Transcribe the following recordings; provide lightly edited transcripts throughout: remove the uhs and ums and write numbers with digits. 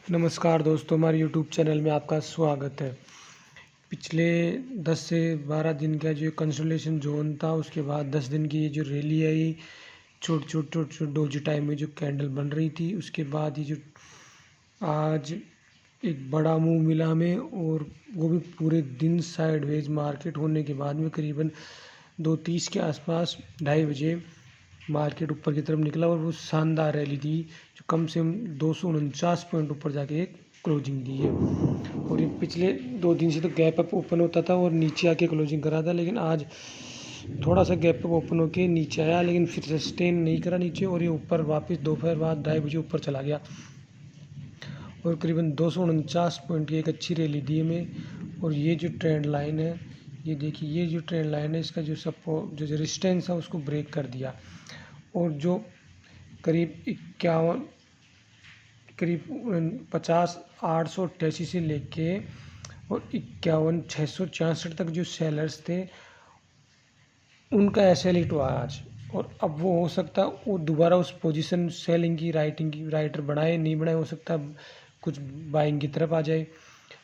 नमस्कार दोस्तों, हमारे यूट्यूब चैनल में आपका स्वागत है। पिछले 10 से 12 दिन का जो कंसोलेशन जोन था, उसके बाद 10 दिन की ये जो रैली आई, छोट डोजी टाइम में जो कैंडल बन रही थी, उसके बाद ये जो आज एक बड़ा मूव मिला हमें, और वो भी पूरे दिन साइडवेज मार्केट होने के बाद में करीबन 2:30 के आसपास 2:30 बजे मार्केट ऊपर की तरफ निकला और वो शानदार रैली थी जो कम से कम 249 पॉइंट ऊपर जाके एक क्लोजिंग दी है। और ये पिछले 2 दिन से तो गैप अप ओपन होता था और नीचे आके क्लोजिंग करा था, लेकिन आज थोड़ा सा गैप अप ओपन होके नीचे आया, लेकिन फिर सस्टेन नहीं करा नीचे, और ये ऊपर वापस दोपहर बाद 2:30 बजे ऊपर चला गया और करीबन 249 पॉइंट की एक अच्छी रैली दी हमें। और ये जो ट्रेंड लाइन है, ये देखिए, ये जो ट्रेंड लाइन है, इसका जो सपोर्ट जो रेजिस्टेंस है उसको ब्रेक कर दिया, और जो करीब 50,888 से लेके और 51,666 तक जो सेलर्स थे, उनका ऐसे हिट हुआ आज। और अब वो हो सकता है वो दोबारा उस पोजीशन सेलिंग की राइटर बढ़ाए, नहीं बढ़ाए, हो सकता है कुछ बाइंग की तरफ आ जाए।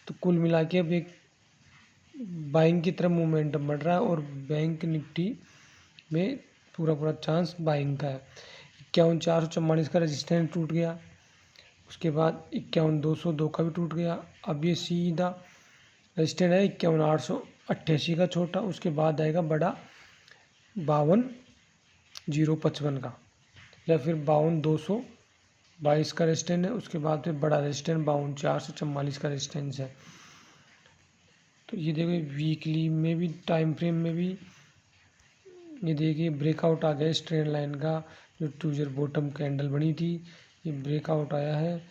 तो कुल मिला के अब एक बाइंग की तरफ मोमेंटम बढ़ रहा है, और बैंक निफ्टी में पूरा चांस बाइंग का है। 51,444 का रेजिस्टेंस टूट गया, उसके बाद 51,202 का भी टूट गया। अब ये सीधा रेजिस्टेंस है 51,888 का छोटा, उसके बाद आएगा बड़ा 52,055 का, या फिर 52,222 का रेजिस्टेंस है। उसके बाद फिर बड़ा रेजिस्टेंस 52,444 का रेजिस्टेंस है। तो ये देखो, वीकली में भी टाइम फ्रेम में भी ये देखिए ब्रेकआउट आ गया इस ट्रेंड लाइन का, जो 2 ईयर बॉटम कैंडल बनी थी, ये ब्रेकआउट आया है।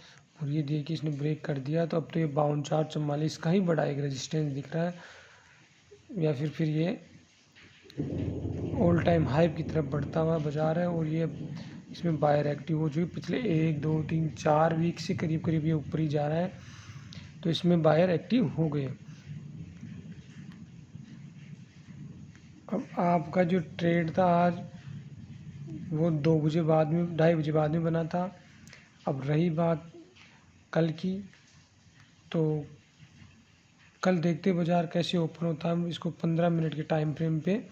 और ये देखिए इसने ब्रेक कर दिया, तो अब तो ये 52,444 का ही बड़ा एक रेजिस्टेंस दिख रहा है, या फिर ये ऑल टाइम हाई की तरफ बढ़ता हुआ बाजार है। और ये इसमें बायर एक्टिव हो चुकी, पिछले 1 2 3 4 वीक से करीब ये ऊपर ही जा रहा है, तो इसमें बायर एक्टिव हो गए। अब आपका जो ट्रेड था आज, वो 2 बजे बाद में 2:30 बजे बाद में बना था। अब रही बात कल की, तो कल देखते बाज़ार कैसे ओपन होता है, हम इसको 15 मिनट के टाइम फ्रेम पे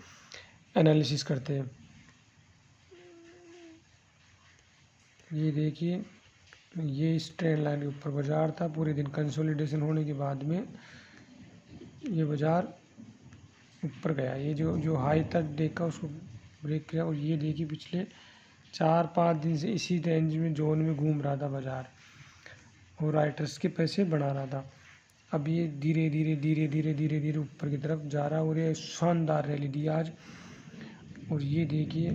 एनालिसिस करते हैं। ये देखिए, ये इस ट्रेंड लाइन के ऊपर बाज़ार था, पूरे दिन कंसोलिडेशन होने के बाद में ये बाज़ार ऊपर गया। ये जो हाई तक देखा उसको ब्रेक किया, और ये देखिए पिछले 4-5 दिन से इसी रेंज में जोन में घूम रहा था बाज़ार, और राइटर्स के पैसे बढ़ा रहा था। अब ये धीरे धीरे ऊपर की तरफ जा रहा है, और ये शानदार रैली दी आज। और ये देखिए,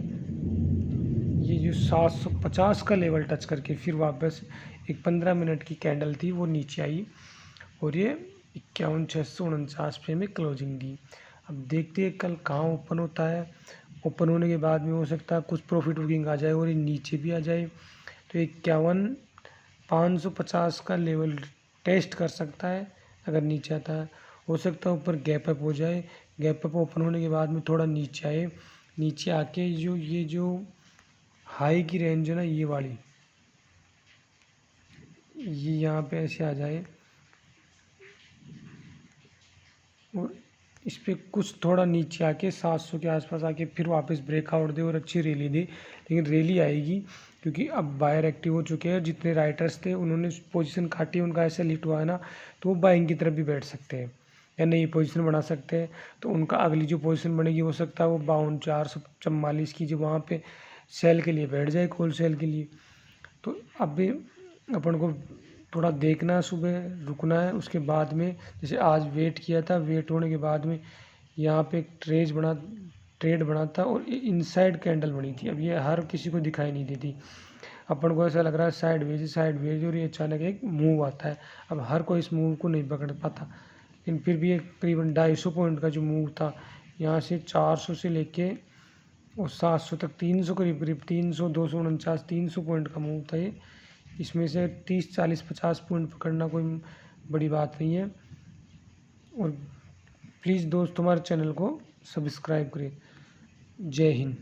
ये जो 750 का लेवल टच करके फिर वापस एक 15 मिनट की कैंडल थी, वो नीचे आई, और ये 51,649 पे में क्लोजिंग दी। अब देखते हैं कल कहाँ ओपन होता है। ओपन होने के बाद में हो सकता है कुछ प्रॉफिट बुकिंग आ जाए और ये नीचे भी आ जाए, तो 51,550 का लेवल टेस्ट कर सकता है। अगर नीचे आता है, हो सकता है ऊपर गैप अप हो जाए, गैप अप ओपन होने के बाद में थोड़ा नीचे आए, नीचे आके ये जो हाई की रेंज है ना, ये वाली, ये यहाँ पे ऐसे आ जाए, और इस पर कुछ थोड़ा नीचे आके 700 के आसपास आके फिर वापस ब्रेकआउट दे और अच्छी रैली दे। लेकिन रैली आएगी, क्योंकि अब बायर एक्टिव हो चुके हैं। जितने राइटर्स थे उन्होंने पोजीशन काटी, उनका ऐसा लिट हुआ है ना, तो वो बाइंग की तरफ भी बैठ सकते हैं या नई पोजीशन बना सकते हैं। तो उनका अगली जो पोजीशन बनेगी, हो सकता है वो 52,444 की जो वहाँ पे सेल के लिए बैठ जाए, होल सेल के लिए। तो अब भी अपन को थोड़ा देखना है, सुबह रुकना है, उसके बाद में जैसे आज वेट किया था, वेट होने के बाद में यहाँ पे एक ट्रेड बना था, और इनसाइड कैंडल बनी थी। अब ये हर किसी को दिखाई नहीं देती, अपन को ऐसा लग रहा है साइडवेज, और ये अचानक एक मूव आता है। अब हर कोई इस मूव को नहीं पकड़ पाता, लेकिन फिर भी एक करीबन 250 पॉइंट का जो मूव था, यहाँ से 400 से लेके और 700 तक, 300 करीब 300, 249, 300 पॉइंट का मूव था ये। इसमें से 30, 40, 50 पॉइंट पकड़ना कोई बड़ी बात नहीं है। और प्लीज़ दोस्त हमारे चैनल को सब्सक्राइब करें। जय हिंद।